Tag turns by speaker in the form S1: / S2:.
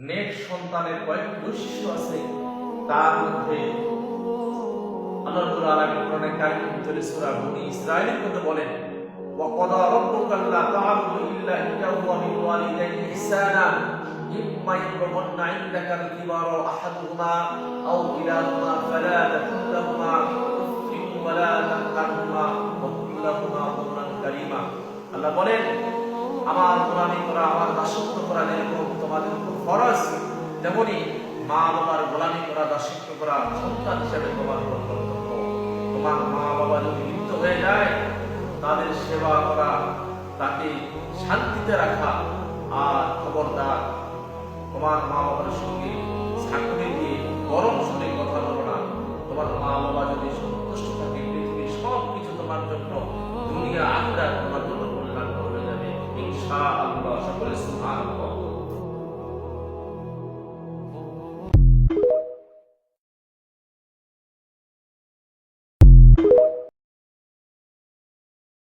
S1: নেক সন্তানের কয়েকটি বৈশিষ্ট্য আছে। তার মধ্যে আল্লাহ রাব্বুল আলামিন কোরআনে কারীমের ভিতরে সূরা বনী ইসরাঈলের মধ্যে বলেন, ওয়া ক্বাদা রাব্বুকা আল্লা তা'বুদু ইল্লা ইয়্যাহু ওয়া বিল ওয়ালিদাইনি ইহসানা ইম্মা ইয়াবলুগন্না ইনদাকাল কিবারা আহাদুহুমা আও কিলাহুমা ফালা তাকুল লাহুমা উফফিন ওয়া লা তানহারহুমা ওয়া কুল লাহুমা কওলান কারীমা। আল্লাহ বলেন, আমার গোলামি করা, আমার দাসত্ব করা যেরকম তোমাদের উপর ফরজ, তেমনি মা বাবার গোলামি করা, দাসত্ব করা সন্তান হিসেবে তোমার উপর কর্তব্য। তোমার মা বাবা যদি লিপ্ত হয়ে যায়, তাদের সেবা করা, তাকে শান্তিতে রাখা, আর খবরদার তোমার মা বাবার সঙ্গে ঝাঁকুনি দিয়ে গরম সুরে কথা বলো না। তোমার মা বাবা যদি সন্তুষ্ট থাকে, পৃথিবীর সব কিছু তোমার জন্য, দুনিয়া আখিরাত তোমার জন্য কল্যাণ হয়ে যাবে ইনশাআল্লাহ।